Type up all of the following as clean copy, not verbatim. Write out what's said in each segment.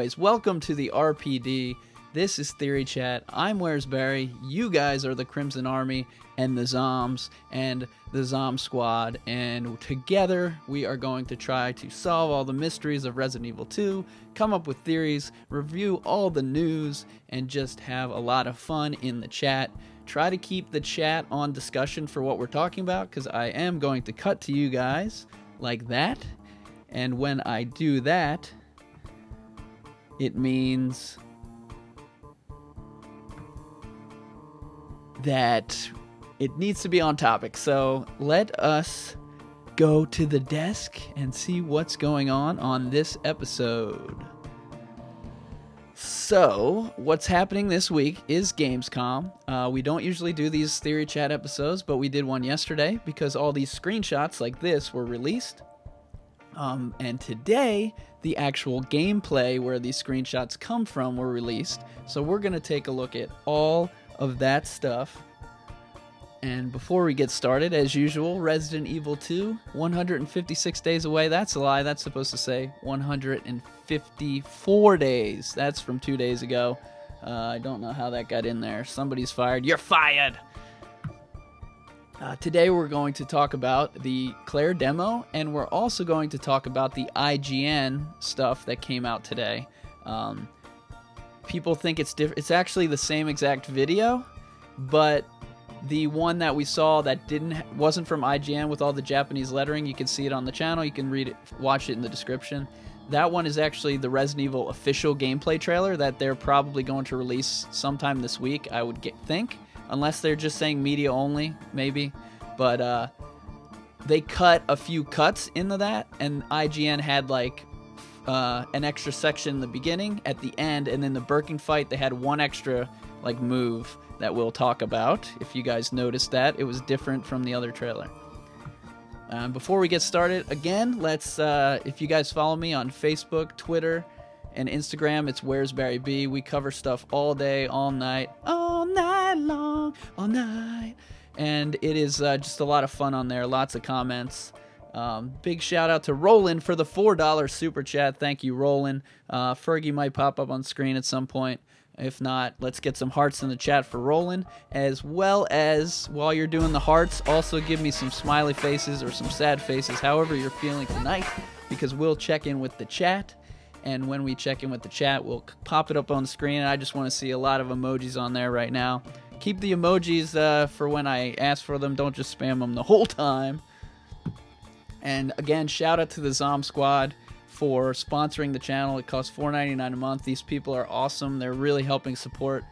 Anyways, welcome to the RPD. This is Theory Chat. I'm Where's Barry. You guys are the Crimson Army and the ZOMBs and the ZOMB Squad. And together we are going to try to solve all the mysteries of Resident Evil 2, come up with theories, review all the news, and just have a lot of fun in the chat. Try to keep the chat on discussion for what we're talking about, because I am going to cut to you guys like that. And when I do that, it means that it needs to be on topic. So let us go to the desk and see what's going on this episode. So what's happening this week is Gamescom. We don't usually do these Theory Chat episodes, but we did one yesterday because all these screenshots like this were released. And today, the actual gameplay where these screenshots come from were released. So we're going to take a look at all of that stuff. And before we get started, as usual, Resident Evil 2, 156 days away. That's a lie. That's supposed to say 154 days. That's from 2 days ago. I don't know how that got in there. Somebody's fired. You're fired! Today we're going to talk about the Claire demo, and we're also going to talk about the IGN stuff that came out today. People think it's different. It's actually the same exact video, but the one that we saw that wasn't from IGN with all the Japanese lettering, you can see it on the channel. You can read it, watch it in the description. That one is actually the Resident Evil official gameplay trailer that they're probably going to release sometime this week, I would think. Unless they're just saying media only, maybe. But they cut a few cuts into that, and IGN had like an extra section in the beginning, at the end, and then the Birkin fight, they had one extra like move that we'll talk about. If you guys noticed that, it was different from the other trailer. Before we get started, again, let's if you guys follow me on Facebook, Twitter, and Instagram, it's Where's Barry B. We cover stuff all day, all night long, all night. And it is just a lot of fun on there, lots of comments. Big shout out to Roland for the $4 super chat. Thank you, Roland. Fergie might pop up on screen at some point. If not, let's get some hearts in the chat for Roland. As well as, while you're doing the hearts, also give me some smiley faces or some sad faces, however you're feeling tonight, because we'll check in with the chat. And when we check in with the chat, we'll pop it up on the screen. And I just want to see a lot of emojis on there right now. Keep the emojis for when I ask for them. Don't just spam them the whole time. And again, shout out to the ZOMB Squad for sponsoring the channel. It costs $4.99 a month. These people are awesome. They're really helping support,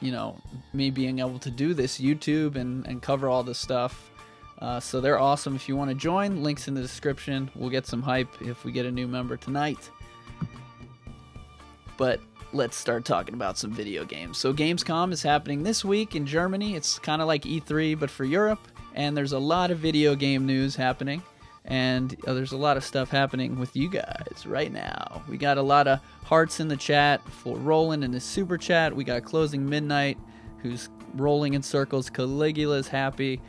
me being able to do this YouTube and cover all this stuff. So they're awesome. If you want to join, links in the description. We'll get some hype if we get a new member tonight. But let's start talking about some video games. So Gamescom is happening this week in Germany. It's kind of like E3, but for Europe. And there's a lot of video game news happening. And there's a lot of stuff happening with you guys right now. We got a lot of hearts in the chat for Roland in his super chat. We got Closing Midnight, who's rolling in circles. Caligula's happy.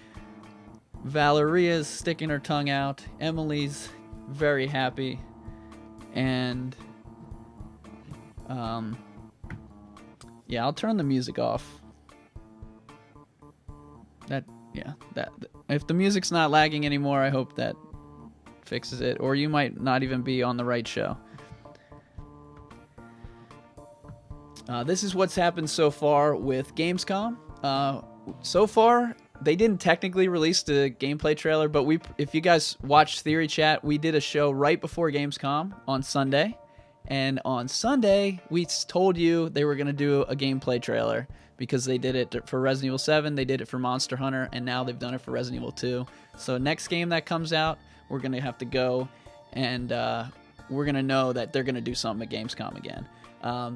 Valeria's sticking her tongue out. Emily's very happy. And yeah, I'll turn the music off. That if the music's not lagging anymore, I hope that fixes it, or you might not even be on the right show. This is what's happened so far with Gamescom. So far, they didn't technically release the gameplay trailer, but if you guys watched Theory Chat, we did a show right before Gamescom on Sunday. And on Sunday, we told you they were going to do a gameplay trailer because they did it for Resident Evil 7, they did it for Monster Hunter, and now they've done it for Resident Evil 2. So next game that comes out, we're going to have to go, and we're going to know that they're going to do something at Gamescom again.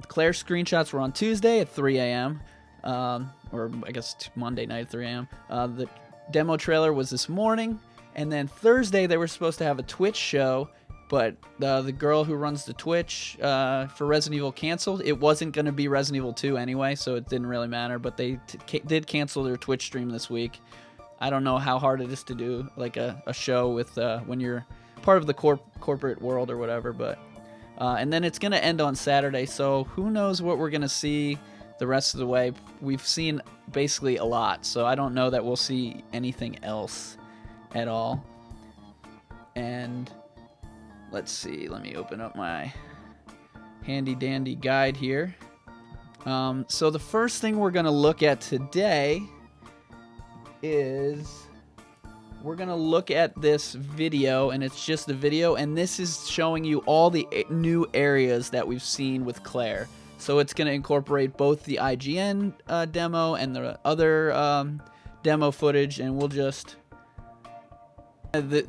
Claire's screenshots were on Tuesday at 3 a.m., or I guess Monday night at 3 a.m. The demo trailer was this morning, and then Thursday they were supposed to have a Twitch show, but the girl who runs the Twitch for Resident Evil canceled. It wasn't going to be Resident Evil 2 anyway, so it didn't really matter, but they did cancel their Twitch stream this week. I don't know how hard it is to do like a show with when you're part of the corporate world or whatever, but And then it's going to end on Saturday, so who knows what we're going to see the rest of the way. We've seen basically a lot, so I don't know that we'll see anything else at all. And let's see, let me open up my handy dandy guide here. So the first thing we're going to look at today is we're going to look at this video, and it's just the video, and this is showing you all the new areas that we've seen with Claire. So it's going to incorporate both the IGN demo and the other demo footage, and we'll just...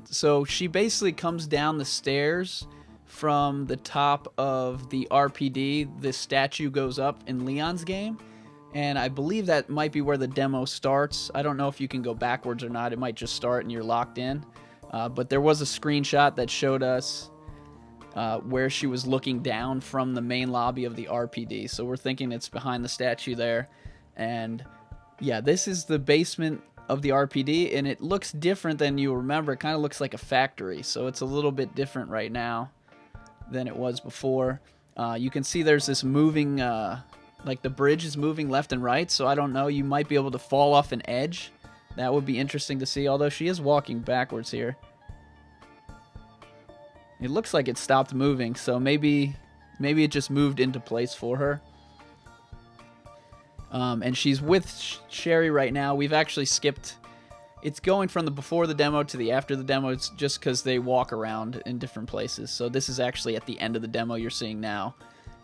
So she basically comes down the stairs from the top of the RPD. The statue goes up in Leon's game, and I believe that might be where the demo starts. I don't know if you can go backwards or not. It might just start and you're locked in. But there was a screenshot that showed us where she was looking down from the main lobby of the RPD. So we're thinking it's behind the statue there. And yeah, this is the basement of the RPD, and it looks different than you remember. It kind of looks like a factory, so it's a little bit different right now than it was before. You can see there's this moving, like the bridge is moving left and right, so I don't know, you might be able to fall off an edge. That would be interesting to see, although she is walking backwards here. It looks like it stopped moving, so maybe it just moved into place for her. And she's with Sherry right now. We've actually skipped... It's going from the before the demo to the after the demo. It's just because they walk around in different places. So this is actually at the end of the demo you're seeing now.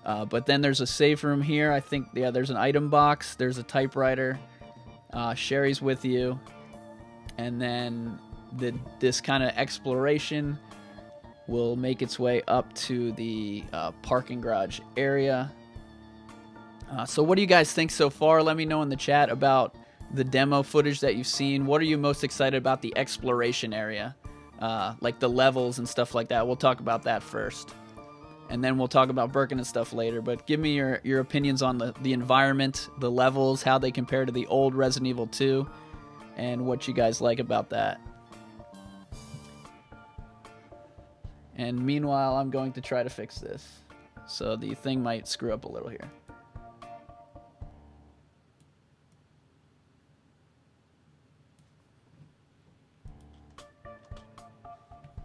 But then there's a save room here. I think, yeah, there's an item box. There's a typewriter. Sherry's with you. And then this kind of exploration will make its way up to the parking garage area. So what do you guys think so far? Let me know in the chat about the demo footage that you've seen. What are you most excited about the exploration area? Like the levels and stuff like that. We'll talk about that first. And then we'll talk about Birkin and stuff later. But give me your opinions on the environment, the levels, how they compare to the old Resident Evil 2, and what you guys like about that. And meanwhile, I'm going to try to fix this. So the thing might screw up a little here.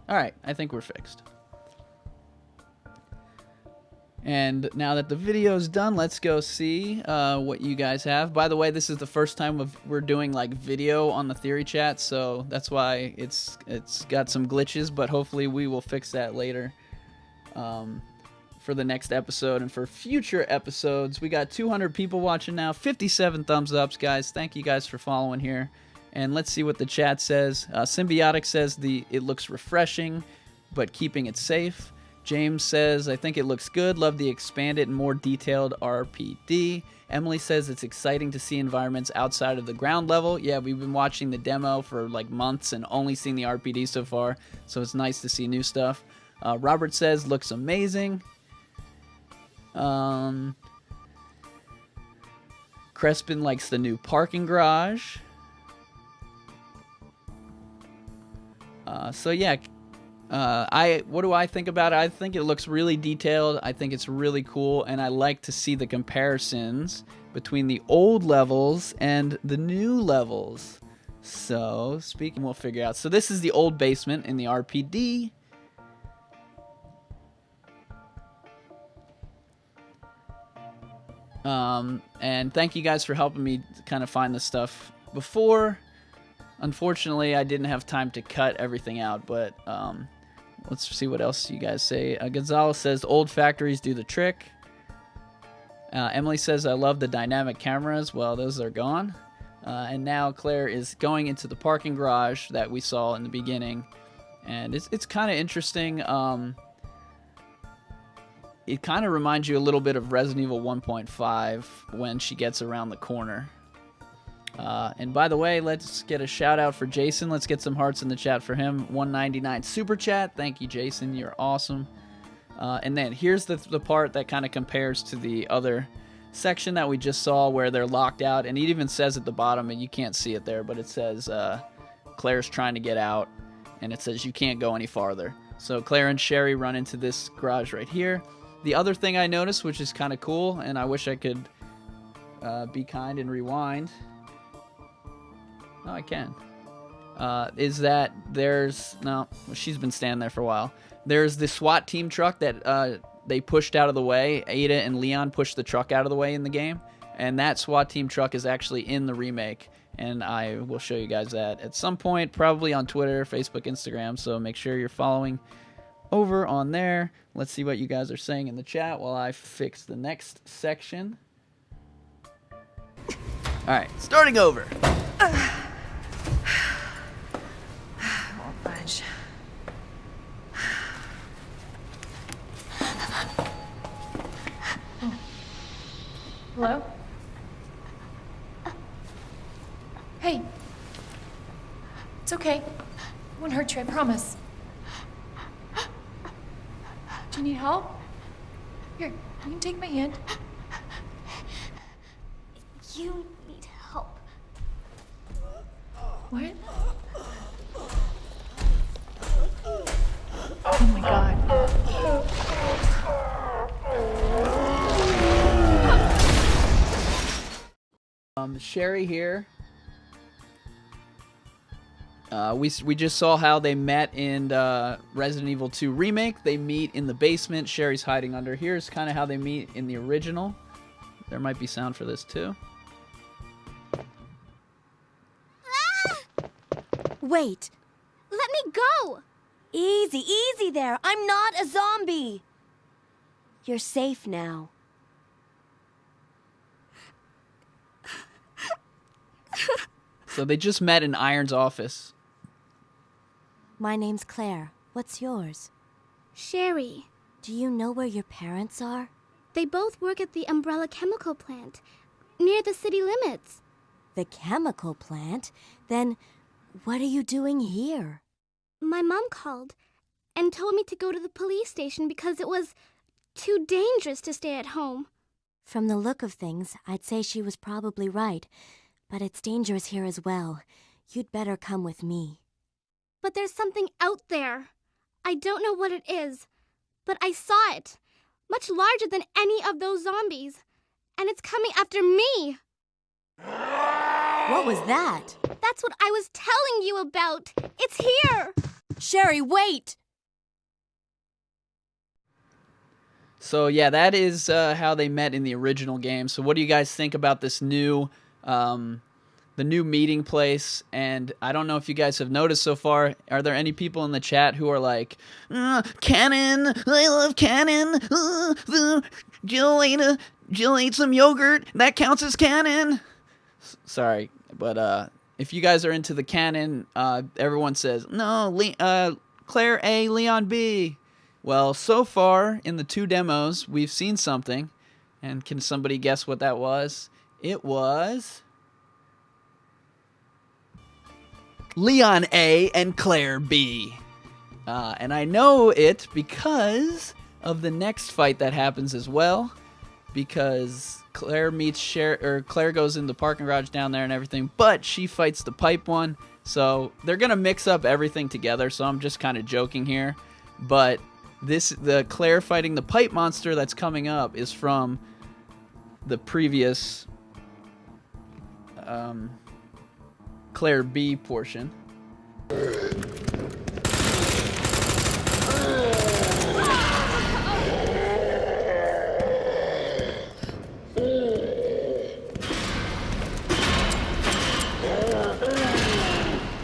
Alright, I think we're fixed. And now that the video's done, let's go see what you guys have. By the way, this is the first time we're doing like video on the theory chat, so that's why it's got some glitches, but hopefully we will fix that later for the next episode and for future episodes. We got 200 people watching now, 57 thumbs ups, guys. Thank you guys for following here. And let's see what the chat says. Symbiotic says it looks refreshing, but keeping it safe. James says, I think it looks good. Love the expanded and more detailed RPD. Emily says it's exciting to see environments outside of the ground level. Yeah, we've been watching the demo for like months and only seen the RPD so far, so it's nice to see new stuff. Robert says, looks amazing. Crespin likes the new parking garage. So yeah, what do I think about it? I think it looks really detailed. I think it's really cool, and I like to see the comparisons between the old levels and the new levels. So, we'll figure out. So this is the old basement in the RPD. And thank you guys for helping me kind of find this stuff before. Unfortunately, I didn't have time to cut everything out, but let's see what else you guys say. Gonzalez says, old factories do the trick. Emily says, I love the dynamic cameras. Well, those are gone. And now Claire is going into the parking garage that we saw in the beginning. And it's kind of interesting. It kind of reminds you a little bit of Resident Evil 1.5 when she gets around the corner. And by the way, let's get a shout out for Jason. Let's get some hearts in the chat for him. 199 super chat. Thank you, Jason. You're awesome. And then here's the part that kind of compares to the other section that we just saw where they're locked out. And it even says at the bottom, and you can't see it there, but it says Claire's trying to get out. And it says you can't go any farther. So Claire and Sherry run into this garage right here. The other thing I noticed, which is kind of cool, and I wish I could be kind and rewind. No, I can. Is that there's... No, she's been standing there for a while. There's the SWAT team truck that they pushed out of the way. Ada and Leon pushed the truck out of the way in the game. And that SWAT team truck is actually in the remake. And I will show you guys that at some point, probably on Twitter, Facebook, Instagram. So make sure you're following over on there. Let's see what you guys are saying in the chat while I fix the next section. Alright, starting over. Won't budge. Hello? Hey. It's okay. It won't hurt you, I promise. Do you need help? Here, you can take my hand. You need help. What? Oh my god. Sherry here. We just saw how they met in Resident Evil 2 Remake. They meet in the basement. Sherry's hiding under. Here's kind of how they meet in the original. There might be sound for this too. Wait. Let me go! Easy, easy there. I'm not a zombie. You're safe now. So they just met in Iron's office. My name's Claire. What's yours? Sherry. Do you know where your parents are? They both work at the Umbrella Chemical Plant, near the city limits. The chemical plant? Then what are you doing here? My mom called and told me to go to the police station because it was too dangerous to stay at home. From the look of things, I'd say she was probably right. But it's dangerous here as well. You'd better come with me. But there's something out there. I don't know what it is, but I saw it. Much larger than any of those zombies. And it's coming after me. What was that? That's what I was telling you about. It's here. Sherry, wait! So yeah, that is how they met in the original game. So what do you guys think about this new... the new meeting place? And I don't know if you guys have noticed so far, are there any people in the chat who are like, Cannon, I love Cannon, Jill ate some yogurt, that counts as Cannon. Sorry, but if you guys are into the Cannon, everyone says, no, Claire A, Leon B. Well, so far in the 2 demos, we've seen something, and can somebody guess what that was? It was Leon A and Claire B. And I know it because of the next fight that happens as well. Because Claire meets Claire goes in the parking garage down there and everything, but she fights the pipe one. So they're gonna mix up everything together. So I'm just kind of joking here, but the Claire fighting the pipe monster that's coming up is from the previous Claire B portion.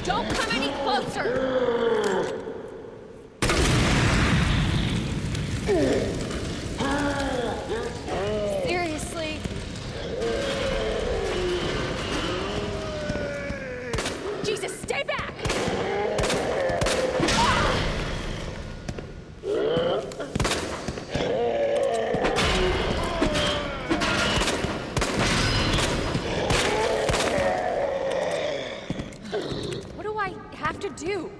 Don't come any closer! Seriously? Jesus, stay back! What do I have to do?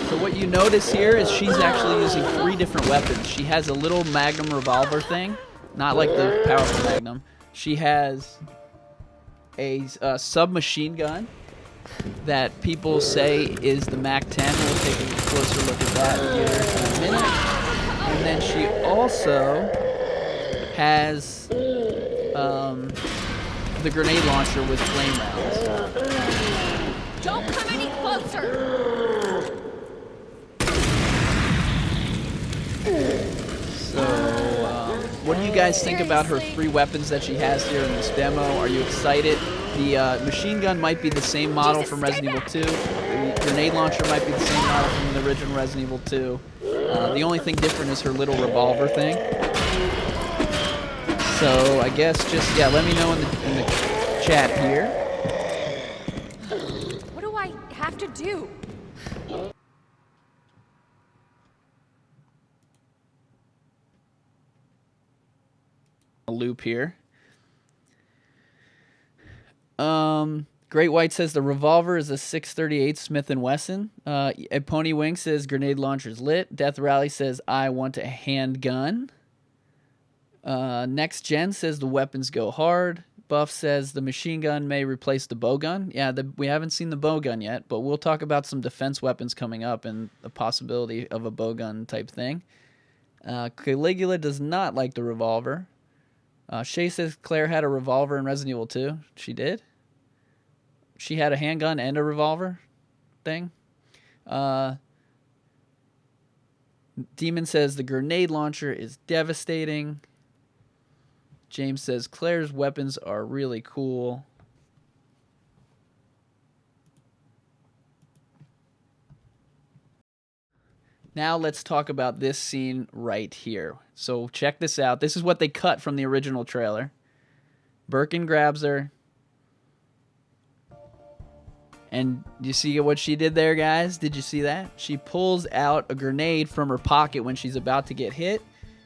So what you notice here is she's actually using 3 different weapons. She has a little Magnum revolver thing, not like the powerful Magnum. She has a submachine gun that people say is the MAC-10. We'll take a closer look at that here in a minute. And then she also has the grenade launcher with flame rounds. Don't come any closer! So, what do you guys think about her 3 weapons that she has here in this demo? Are you excited? The machine gun might be the same model from Resident Evil 2. The grenade launcher might be the same model from the original Resident Evil 2. The only thing different is her little revolver thing. So I guess just, yeah, let me know in the chat here. What do I have to do? A loop here. Great White says the revolver is a 638 Smith & Wesson. Pony Wing says grenade launcher's lit. Death Rally says I want a handgun. Next Gen says the weapons go hard. Buff says the machine gun may replace the bow gun. Yeah, we haven't seen the bow gun yet, but we'll talk about some defense weapons coming up and the possibility of a bow gun type thing. Caligula does not like the revolver. Shay says Claire had a revolver in Resident Evil 2. She did? She had a handgun and a revolver thing. Demon says the grenade launcher is devastating. James says Claire's weapons are really cool. Now let's talk about this scene right here. So check this out. This is what they cut from the original trailer. Birkin grabs her. And you see what she did there, guys? Did you see that? She pulls out a grenade from her pocket when she's about to get hit.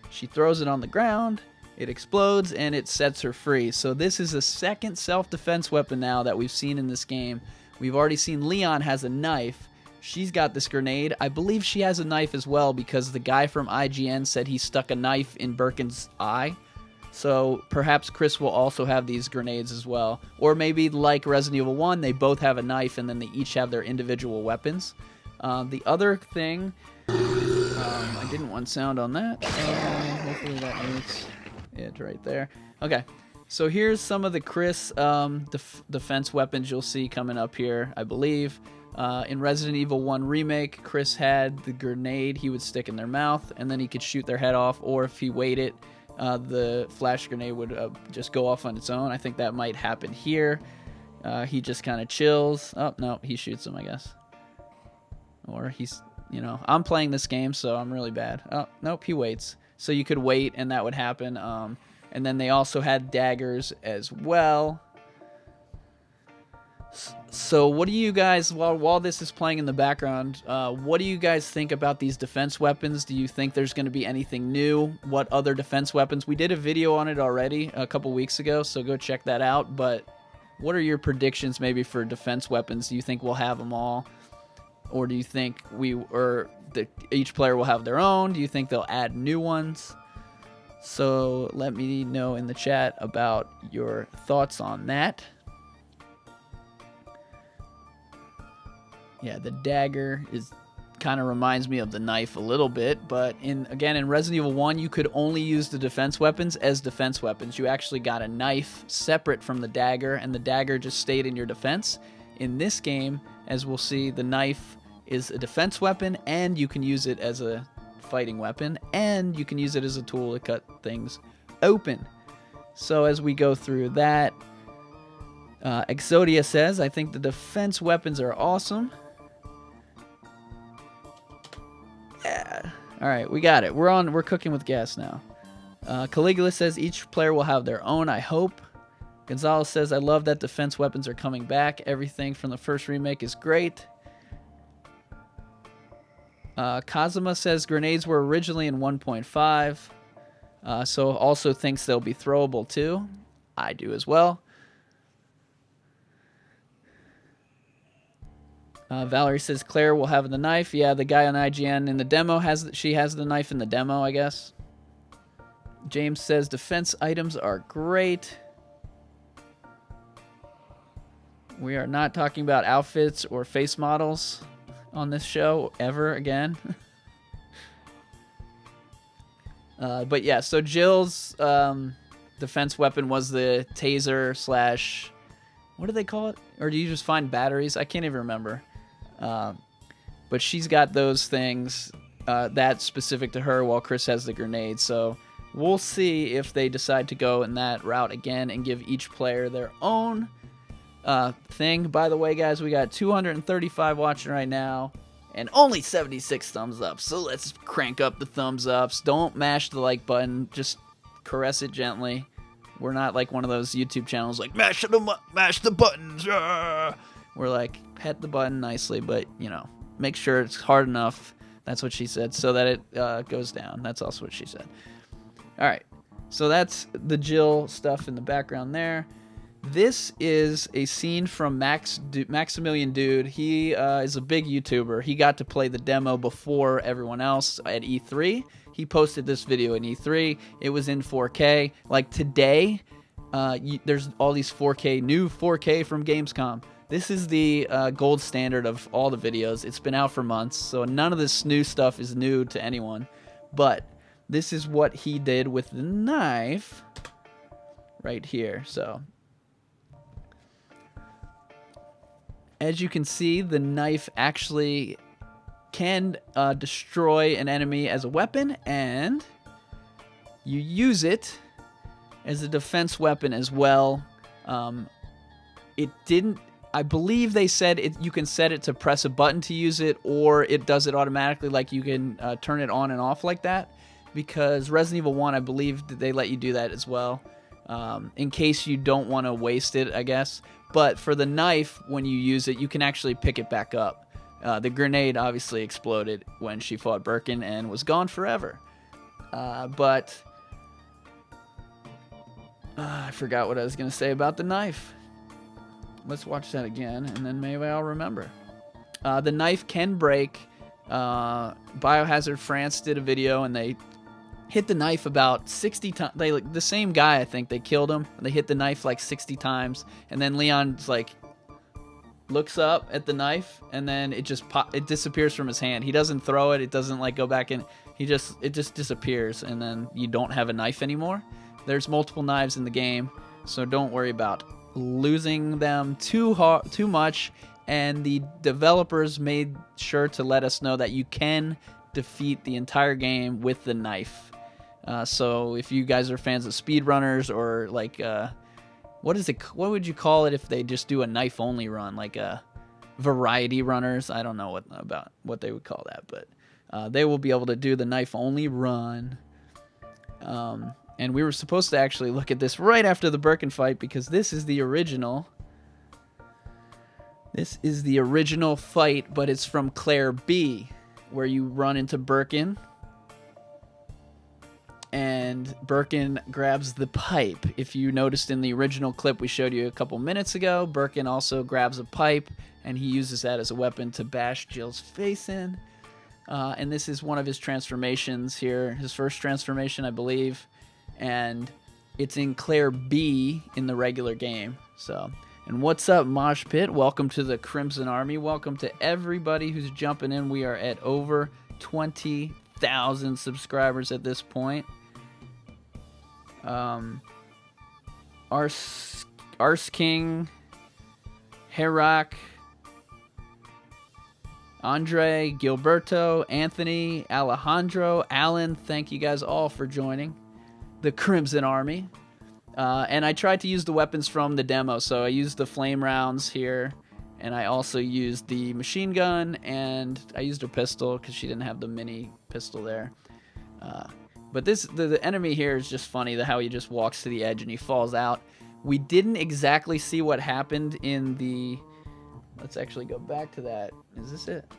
She throws it on the ground. It explodes, and it sets her free. So this is a second self-defense weapon now that we've seen in this game. We've already seen Leon has a knife. She's got this grenade. I believe she has a knife as well because the guy from IGN said he stuck a knife in Birkin's eye. So perhaps Chris will also have these grenades as well. Or maybe like Resident Evil 1, they both have a knife and then they each have their individual weapons. The other thing, I didn't want sound on that. Hopefully that moves it right there. Okay, so here's some of the Chris defense weapons you'll see coming up here, I believe. In Resident Evil 1 Remake, Chris had the grenade he would stick in their mouth, and then he could shoot their head off, or if he waited, the flash grenade would just go off on its own. I think that might happen here. He just kind of chills. Oh, no, he shoots him, I guess. Or he's, you know, I'm playing this game, so I'm really bad. Oh, nope, he waits. So you could wait, and that would happen. And then they also had daggers as well. So what do you guys, while this is playing in the background, what do you guys think about these defense weapons? Do you think there's going to be anything new? What other defense weapons? We did a video on it already a couple weeks ago, so go check that out. But what are your predictions maybe for defense weapons? Do you think we'll have them all? Or do you think each player will have their own? Do you think they'll add new ones? So let me know in the chat about your thoughts on that. Yeah, the dagger kind of reminds me of the knife a little bit, but in Resident Evil 1, you could only use the defense weapons as defense weapons. You actually got a knife separate from the dagger, and the dagger just stayed in your defense. In this game, as we'll see, the knife is a defense weapon, and you can use it as a fighting weapon, and you can use it as a tool to cut things open. So as we go through that, Exodia says, I think the defense weapons are awesome. Yeah. All right, we got it. We're cooking with gas now. Caligula says each player will have their own, I hope. Gonzalez says, I love that defense weapons are coming back. Everything from the first remake is great. Kazuma says grenades were originally in 1.5. So also thinks they'll be throwable too. I do as well. Valerie says Claire will have the knife. Yeah, the guy on IGN in the demo has the knife in the demo, I guess. James says defense items are great. We are not talking about outfits or face models on this show ever again. But yeah, so Jill's defense weapon was the taser slash... What do they call it? Or do you just find batteries? I can't even remember. But she's got those things that's specific to her, while Chris has the grenade. So we'll see if they decide to go in that route again and give each player their own thing. By the way, guys, we got 235 watching right now and only 76 thumbs up. So let's crank up the thumbs ups. Don't mash the like button. Just caress it gently. We're not like one of those YouTube channels like mash the buttons. We're like pet the button nicely, but you know, make sure it's hard enough. That's what she said, so that it goes down. That's also what she said. All right, so that's the Jill stuff in the background there. This is a scene from Maximilian Dude. He is a big YouTuber. He got to play the demo before everyone else at E3. He posted this video in E3. It was in 4K. Like today, there's all these new 4K from Gamescom. This is the gold standard of all the videos. It's been out for months, so none of this new stuff is new to anyone. But this is what he did with the knife right here. So as you can see, the knife actually can destroy an enemy as a weapon, and you use it as a defense weapon as well. It didn't... I believe they said you can set it to press a button to use it, or it does it automatically, like you can turn it on and off like that, because Resident Evil 1, I believe they let you do that as well, in case you don't want to waste it, I guess. But for the knife, when you use it, you can actually pick it back up. The grenade obviously exploded when she fought Birkin and was gone forever. But I forgot what I was going to say about the knife. Let's watch that again, and then maybe I'll remember. The knife can break. Biohazard France did a video, and they hit the knife about 60 times. The same guy, I think, they killed him. They hit the knife like 60 times, and then Leon's like looks up at the knife, and then it disappears from his hand. He doesn't throw it. It doesn't like go back in. It just disappears, and then you don't have a knife anymore. There's multiple knives in the game, so don't worry about losing them too much. And the developers made sure to let us know that you can defeat the entire game with the knife. So if you guys are fans of speedrunners, or like what would you call it if they just do a knife only run, like variety runners? I don't know what they would call that, but they will be able to do the knife only run. And we were supposed to actually look at this right after the Birkin fight, because this is the original. This is the original fight, but it's from Claire B, where you run into Birkin, and Birkin grabs the pipe. If you noticed in the original clip we showed you a couple minutes ago, Birkin also grabs a pipe, and he uses that as a weapon to bash Jill's face in. And this is one of his transformations here, his first transformation, I believe. And it's in Claire B in the regular game. So, and what's up, Mosh Pit? Welcome to the Crimson Army. Welcome to everybody who's jumping in. We are at over 20,000 subscribers at this point. Ars King, Herak, Andre, Gilberto, Anthony, Alejandro, Alan, thank you guys all for joining the Crimson Army. And I tried to use the weapons from the demo, so I used the flame rounds here, and I also used the machine gun, and I used a pistol because she didn't have the mini pistol there. But the enemy here is just funny, how he just walks to the edge and he falls out. We didn't exactly see what happened in the... Let's actually go back to that. Is this it?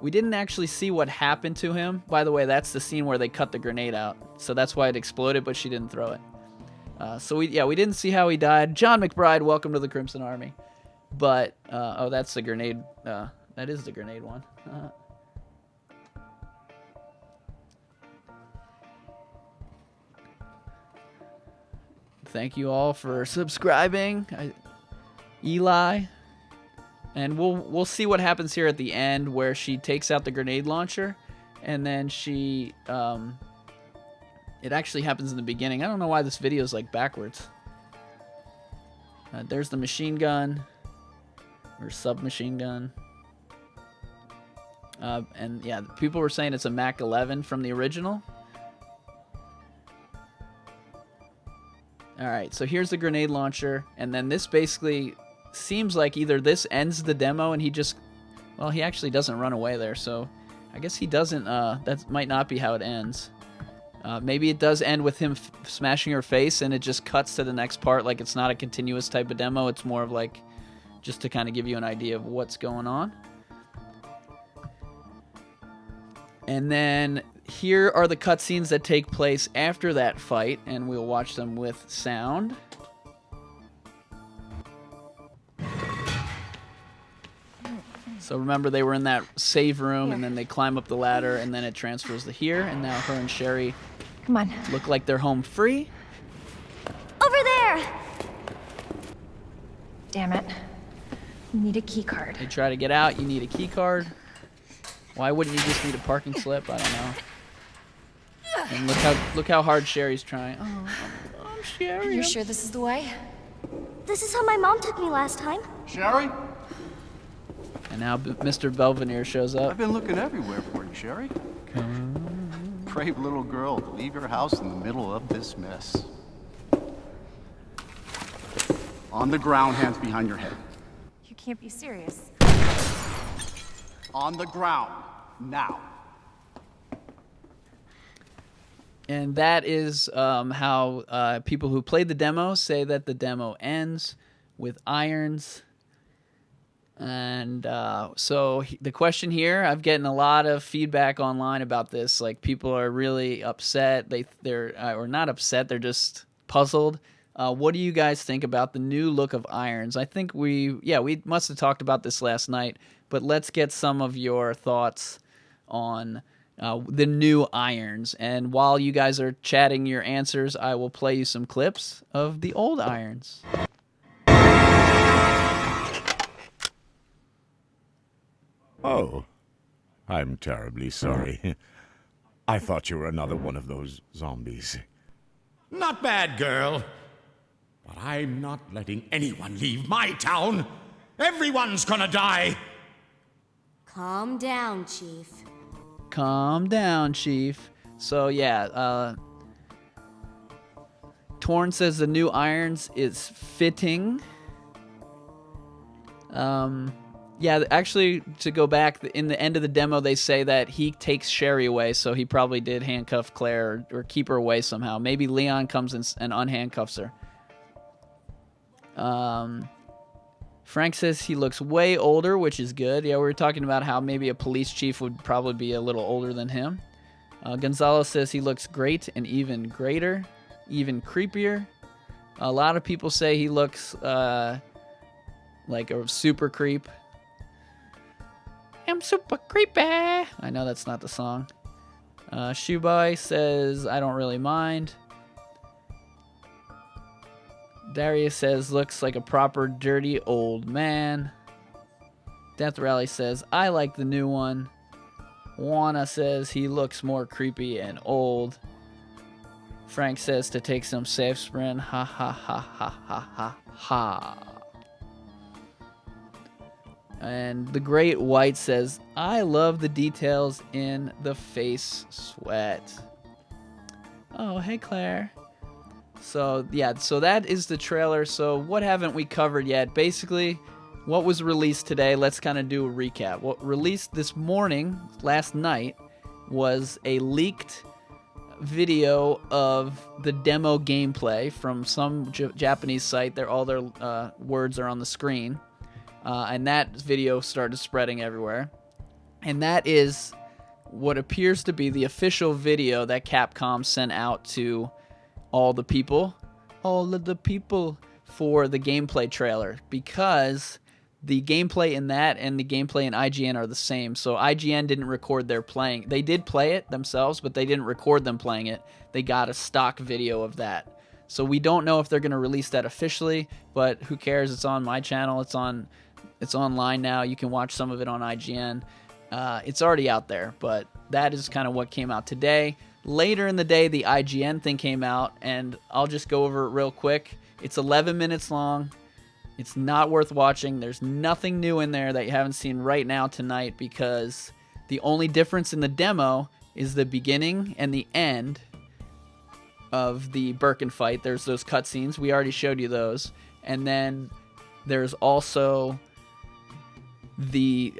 We didn't actually see what happened to him. By the way, that's the scene where they cut the grenade out. So that's why it exploded, but she didn't throw it. So we didn't see how he died. John McBride, welcome to the Crimson Army. But, oh, that's the grenade. That is the grenade one. Thank you all for subscribing. Eli. And we'll see what happens here at the end, where she takes out the grenade launcher, and then she it actually happens in the beginning. I don't know why this video is like backwards. There's the machine gun, or submachine gun. And yeah, people were saying it's a Mac 11 from the original. All right, so here's the grenade launcher, and then this basically seems like either this ends the demo and he just, well, he actually doesn't run away there, so I guess he doesn't, that might not be how it ends. Maybe it does end with him smashing her face and it just cuts to the next part, like it's not a continuous type of demo, it's more of like just to kind of give you an idea of what's going on. And then here are the cutscenes that take place after that fight, and we'll watch them with sound. So remember, they were in that save room, and then they climb up the ladder, and then it transfers to here, and now her and Sherry Come on. look like they're home free. Over there! Damn it. You need a key card. They try to get out, you need a key card. Why wouldn't you just need a parking slip? I don't know. And look how hard Sherry's trying. Oh, I'm Sherry. You sure this is the way? This is how my mom took me last time. Sherry? And now Mr. Belvedere shows up. I've been looking everywhere for you, Sherry. Brave little girl to leave your house in the middle of this mess. On the ground, hands behind your head. You can't be serious. On the ground, now. And that is how people who played the demo say that the demo ends with irons. And so the question here, I've gotten a lot of feedback online about this. Like, people are really upset. They're or not upset. They're just puzzled. What do you guys think about the new look of irons? I think we must have talked about this last night, but let's get some of your thoughts on the new irons. And while you guys are chatting your answers, I will play you some clips of the old irons. Oh, I'm terribly sorry. I thought you were another one of those zombies. Not bad, girl. But I'm not letting anyone leave my town. Everyone's gonna die. Calm down, Chief. Calm down, Chief. So yeah, Torn says the new irons is fitting. Yeah, actually, to go back, in the end of the demo, they say that he takes Sherry away, so he probably did handcuff Claire or keep her away somehow. Maybe Leon comes and unhandcuffs her. Frank says he looks way older, which is good. Yeah, we were talking about how maybe a police chief would probably be a little older than him. Gonzalo says he looks great and even greater, even creepier. A lot of people say he looks like a super creep. I'm super creepy. I know that's not the song. Shoeboy says, I don't really mind. Darius says, looks like a proper dirty old man. Death Rally says, I like the new one. Juana says, he looks more creepy and old. Frank says to take some safe sprint. Ha ha ha ha ha ha ha. And the Great White says, I love the details in the face sweat. Oh, hey, Claire. So, yeah, so that is the trailer. So what haven't we covered yet? Basically, what was released today, let's kind of do a recap. What released this morning, last night, was a leaked video of the demo gameplay from some Japanese site. All their words are on the screen. And that video started spreading everywhere. And that is what appears to be the official video that Capcom sent out to all of the people for the gameplay trailer, because the gameplay in that and the gameplay in IGN are the same. So IGN didn't record their playing. They did play it themselves, but they didn't record them playing it. They got a stock video of that. So we don't know if they're going to release that officially, but who cares? It's on my channel. It's online now. You can watch some of it on IGN. It's already out there, but that is kind of what came out today. Later in the day, the IGN thing came out, and I'll just go over it real quick. It's 11 minutes long. It's not worth watching. There's nothing new in there that you haven't seen right now tonight, because the only difference in the demo is the beginning and the end of the Birkin fight. There's those cutscenes. We already showed you those. And then there's also the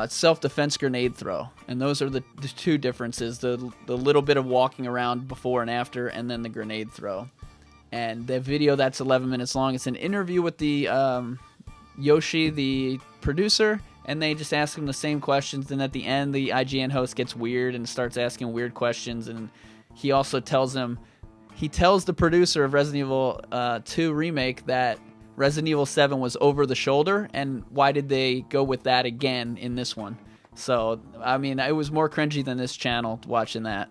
self-defense grenade throw. And those are the two differences. The little bit of walking around before and after, and then the grenade throw. And the video, that's 11 minutes long. It's an interview with the Yoshi, the producer, and they just ask him the same questions. And at the end, the IGN host gets weird and starts asking weird questions. And he also tells the producer of Resident Evil 2 Remake that Resident Evil 7 was over the shoulder, and why did they go with that again in this one? So, I mean, it was more cringy than this channel watching that.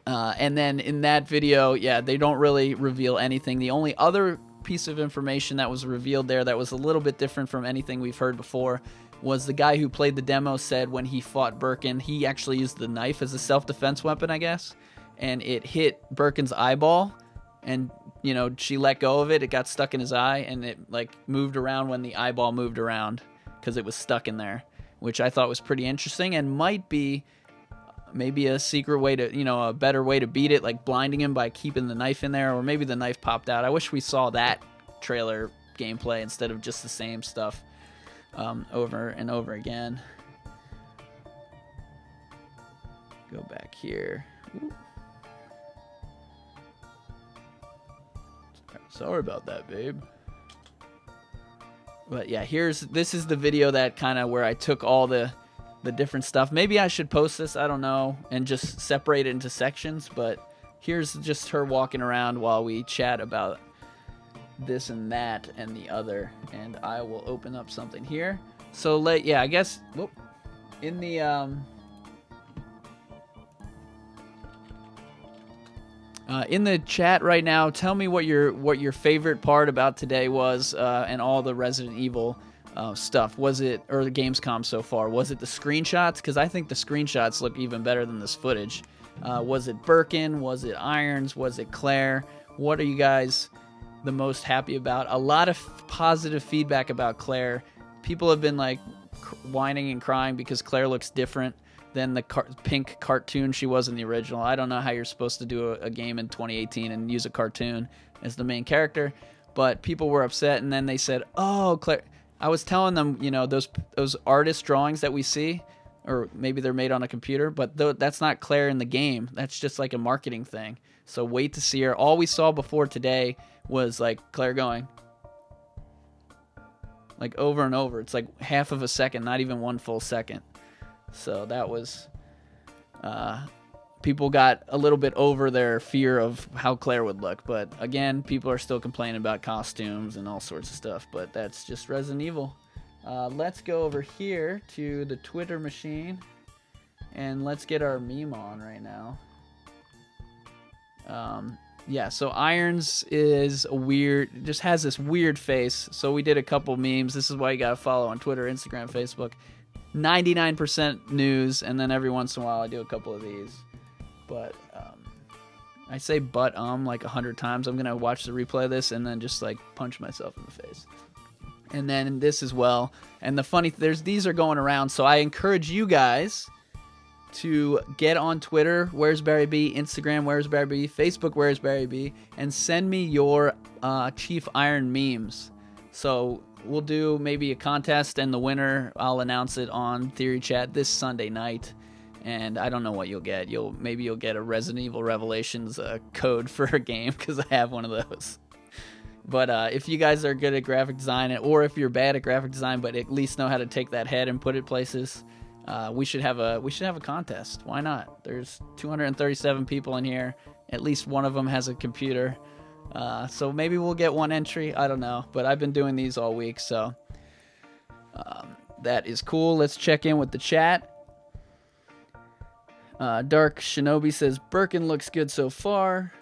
And then in that video, yeah, they don't really reveal anything. The only other piece of information that was revealed there that was a little bit different from anything we've heard before was the guy who played the demo said when he fought Birkin, he actually used the knife as a self-defense weapon, I guess, and it hit Birkin's eyeball, and, you know, she let go of it. It got stuck in his eye, and it, like, moved around when the eyeball moved around because it was stuck in there, which I thought was pretty interesting and might be maybe a secret way to, you know, a better way to beat it, like blinding him by keeping the knife in there, or maybe the knife popped out. I wish we saw that trailer gameplay instead of just the same stuff over and over again. Go back here. Ooh. Sorry about that, babe. But yeah, this is the video that kind of where I took all the different stuff. Maybe I should post this, I don't know, and just separate it into sections, but here's just her walking around while we chat about this and that and the other. And I will open up something here. So yeah, I guess in the chat right now, tell me what your favorite part about today was, and all the Resident Evil stuff. Was it, or the Gamescom so far? Was it the screenshots? Because I think the screenshots look even better than this footage. Was it Birkin? Was it Irons? Was it Claire? What are you guys the most happy about? A lot of positive feedback about Claire. People have been like whining and crying because Claire looks different than the pink cartoon she was in the original. I don't know how you're supposed to do a game in 2018 and use a cartoon as the main character, but people were upset, and then they said, oh, Claire. I was telling them, you know, those artist drawings that we see, or maybe they're made on a computer, but that's not Claire in the game. That's just like a marketing thing. So wait to see her. All we saw before today was like Claire going like over and over. It's like half of a second, not even one full second. So that was, people got a little bit over their fear of how Claire would look. But again, people are still complaining about costumes and all sorts of stuff. But that's just Resident Evil. Let's go over here to the Twitter machine. And let's get our meme on right now. Yeah, so Irons is just has this weird face. So we did a couple memes. This is why you gotta follow on Twitter, Instagram, Facebook. 99% news, and then every once in a while I do a couple of these. But I say like 100 times. I'm gonna watch the replay of this and then just like punch myself in the face. And then this as well. And the funny these are going around, so I encourage you guys to get on Twitter, Where's Barry B, Instagram, Where's Barry B, Facebook, Where's Barry B, and send me your Chief Iron memes. So we'll do maybe a contest, and the winner, I'll announce it on Theory Chat this Sunday night. And I don't know what you'll get. Maybe you'll get a Resident Evil Revelations code for a game, because I have one of those. But if you guys are good at graphic design, or if you're bad at graphic design but at least know how to take that head and put it places, we should have a contest. Why not? There's 237 people in here. At least one of them has a computer. So maybe we'll get one entry. I don't know. But I've been doing these all week, so that is cool. Let's check in with the chat. Dark Shinobi says, Birkin looks good so far.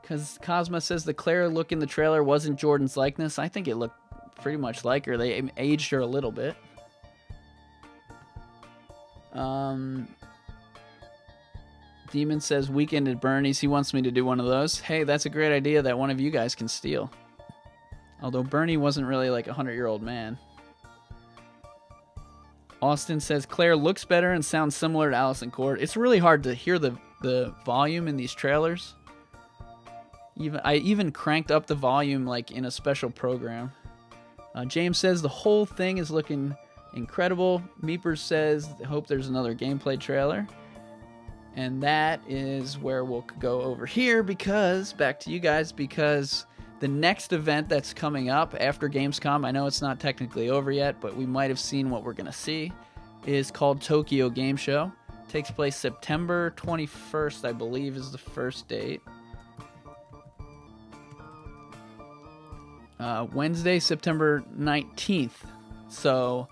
Because Cosma says the Claire look in the trailer wasn't Jordan's likeness. I think it looked pretty much like her. They aged her a little bit. Demon says Weekend at Bernie's. He wants me to do one of those. Hey, that's a great idea that one of you guys can steal. Although Bernie wasn't really like a 100-year-old man. Austin says Claire looks better and sounds similar to Allison Cord. It's really hard to hear the volume in these trailers. I even cranked up the volume like in a special program. James says the whole thing is looking incredible. Meepers says hope there's another gameplay trailer. And that is where we'll go over here because, back to you guys, because the next event that's coming up after Gamescom, I know it's not technically over yet, but we might have seen what we're going to see, is called Tokyo Game Show. It takes place September 21st, I believe, is the first date. Wednesday, September 19th. So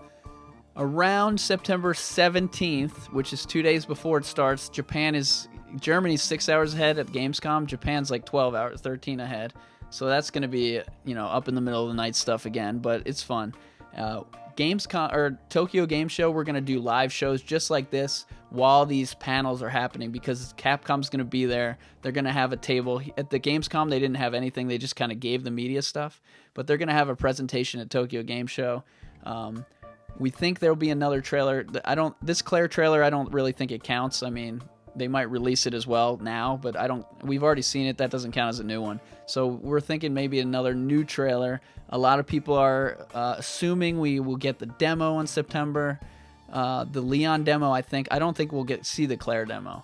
around September 17th, which is 2 days before it starts, Germany's 6 hours ahead at Gamescom. Japan's like 12 hours, 13 ahead. So that's going to be, up in the middle of the night stuff again, but it's fun. Gamescom or Tokyo Game Show, we're going to do live shows just like this while these panels are happening because Capcom's going to be there. They're going to have a table. At the Gamescom, they didn't have anything. They just kind of gave the media stuff, but they're going to have a presentation at Tokyo Game Show. We think there'll be another trailer. This Claire trailer, I don't really think it counts. I mean, they might release it as well now, but we've already seen it. That doesn't count as a new one. So we're thinking maybe another new trailer. A lot of people are assuming we will get the demo in September. The Leon demo, I don't think we'll see the Claire demo.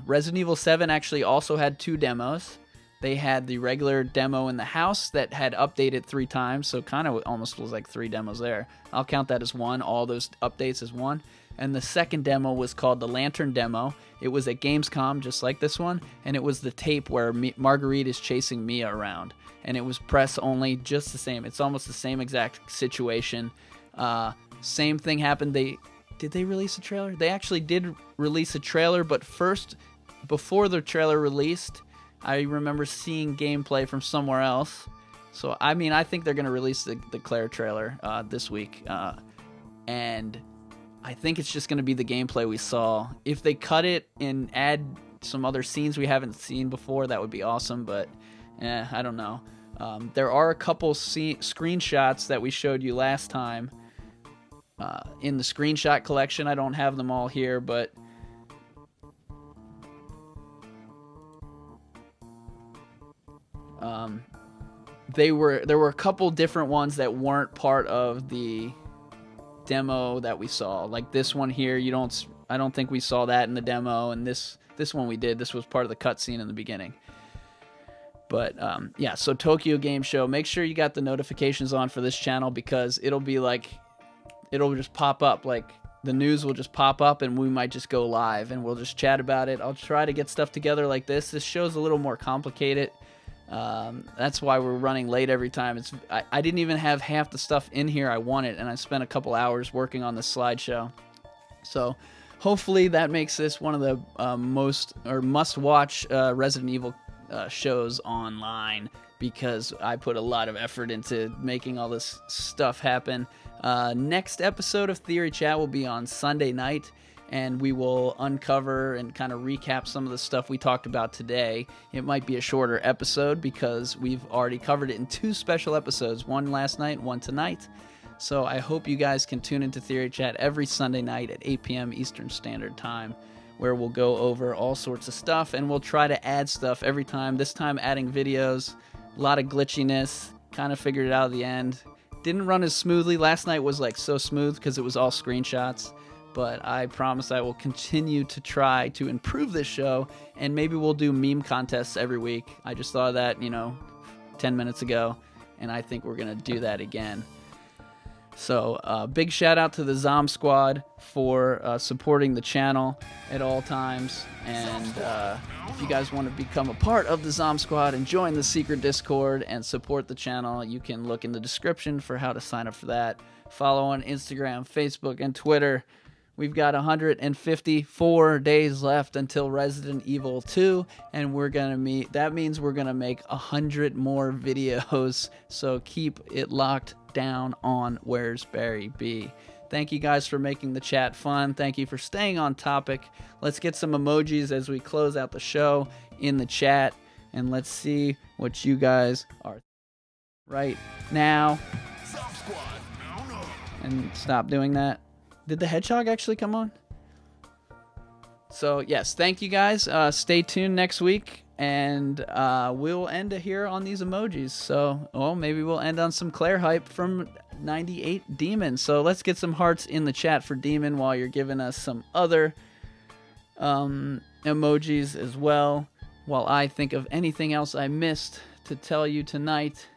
Resident Evil 7 actually also had 2 demos. They had the regular demo in the house that had updated 3 times, so kind of almost was like 3 demos there. I'll count that as one, all those updates as one. And the second demo was called the Lantern demo. It was at Gamescom, just like this one, and it was the tape where Marguerite is chasing Mia around. And it was press only, just the same. It's almost the same exact situation. Same thing happened. Did they release a trailer? They actually did release a trailer, but first, before the trailer released, I remember seeing gameplay from somewhere else. So, I mean, I think they're going to release the Claire trailer this week. And I think it's just going to be the gameplay we saw. If they cut it and add some other scenes we haven't seen before, that would be awesome. But, I don't know. There are a couple screenshots that we showed you last time in the screenshot collection. I don't have them all here, but there were a couple different ones that weren't part of the demo that we saw. Like this one here, I don't think we saw that in the demo, and this one we did. This was part of the cutscene in the beginning. But yeah, so Tokyo Game Show. Make sure you got the notifications on for this channel because it'll just pop up. Like the news will just pop up, and we might just go live and we'll just chat about it. I'll try to get stuff together like this. This show's a little more complicated. That's why we're running late every time. I didn't even have half the stuff in here I wanted, and I spent a couple hours working on this slideshow. So hopefully that makes this one of the must-watch Resident Evil shows online because I put a lot of effort into making all this stuff happen. Next episode of Theory Chat will be on Sunday night, and we will uncover and kind of recap some of the stuff we talked about today. It might be a shorter episode because we've already covered it in 2 special episodes, one last night, one tonight. So I hope you guys can tune into Theory Chat every Sunday night at 8 p.m. Eastern Standard Time, where we'll go over all sorts of stuff, and we'll try to add stuff every time. This time adding videos, a lot of glitchiness, kind of figured it out at the end. Didn't run as smoothly. Last night was like so smooth because it was all screenshots. But I promise I will continue to try to improve this show, and maybe we'll do meme contests every week. I just thought of that, 10 minutes ago, and I think we're going to do that again. So big shout out to the ZOMB squad for supporting the channel at all times. And if you guys want to become a part of the ZOMB squad and join the secret Discord and support the channel, you can look in the description for how to sign up for that. Follow on Instagram, Facebook, and Twitter. We've got 154 days left until Resident Evil 2, and that means we're gonna make 100 more videos. So keep it locked down on Where's Barry B. Thank you guys for making the chat fun. Thank you for staying on topic. Let's get some emojis as we close out the show in the chat, and let's see what you guys are right now. And stop doing that. Did the hedgehog actually come on? So yes, thank you guys. Stay tuned next week, and we'll end it here on these emojis. So, maybe we'll end on some Claire hype from 98 Demon. So let's get some hearts in the chat for Demon while you're giving us some other emojis as well, while I think of anything else I missed to tell you tonight.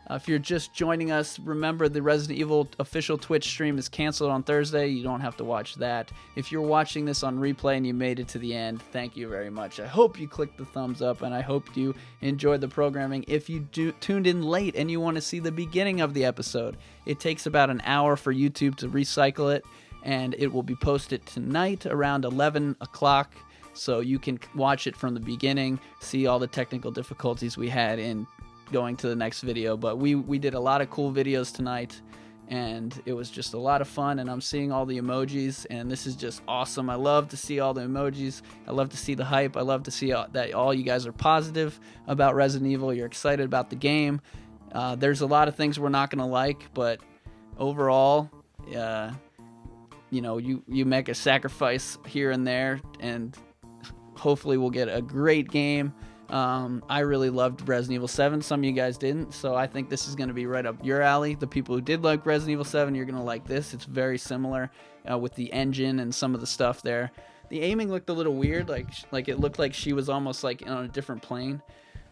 If you're just joining us, remember the Resident Evil official Twitch stream is canceled on Thursday. You don't have to watch that. If you're watching this on replay and you made it to the end, thank you very much. I hope you clicked the thumbs up, and I hope you enjoyed the programming. If you tuned in late and you want to see the beginning of the episode, it takes about an hour for YouTube to recycle it, and it will be posted tonight around 11 o'clock. So you can watch it from the beginning, see all the technical difficulties we had in going to the next video. But we did a lot of cool videos tonight, and it was just a lot of fun, and I'm seeing all the emojis, and this is just awesome. I love to see all the emojis. I love to see the hype. I love to see that all you guys are positive about Resident Evil. You're excited about the game. There's a lot of things we're not going to like, but overall, you make a sacrifice here and there, and hopefully we'll get a great game. I really loved Resident Evil 7. Some of you guys didn't, so I think this is going to be right up your alley. The people who did like Resident Evil 7, you're going to like this. It's very similar with the engine and some of the stuff there. The aiming looked a little weird, like it looked like she was almost like on a different plane.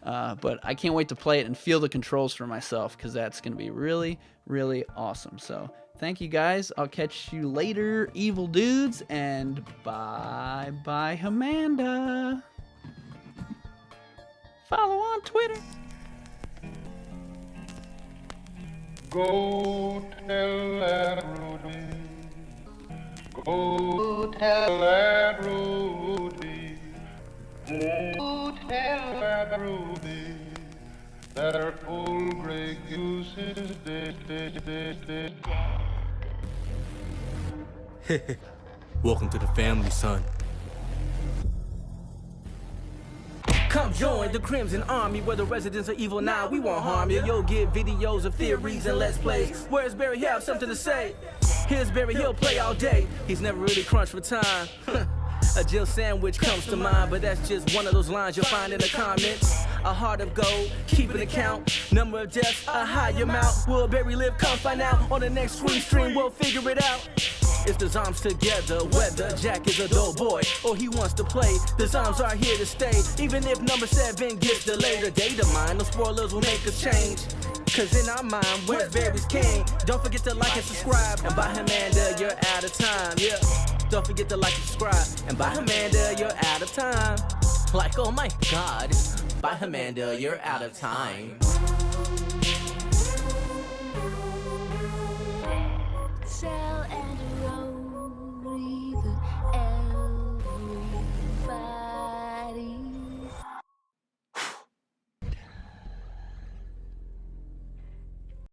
But I can't wait to play it and feel the controls for myself, because that's going to be really, really awesome. So thank you guys. I'll catch you later, evil dudes, and bye-bye, Amanda. Follow on Twitter. Go tell that Rudy. Go tell that Rudy. Go tell that Rudy that her old gray goose is dead. Welcome to the family, son. Come join the Crimson Army, where the residents are evil now. We won't harm you. You'll get videos of theories and let's plays. Where's Barry? He'll have something to say. Here's Barry, he'll play all day. He's never really crunched for time. A Jill sandwich comes to mind, but that's just one of those lines you'll find in the comments. A heart of gold, keep an account. Number of deaths, a high amount. Will Barry live? Come find out. On the next stream, we'll figure it out. If the ZOMBs together, whether Jack is a dull boy or he wants to play, the ZOMBs are here to stay. Even if number 7 gets delayed or data mine, the spoilers will make us change. Cause in our mind, where's Barry's king? Don't forget to like and subscribe. And by Amanda, you're out of time, yeah. Don't forget to like and subscribe. And by Amanda, you're out of time. Like, oh my god. By Amanda, you're out of time.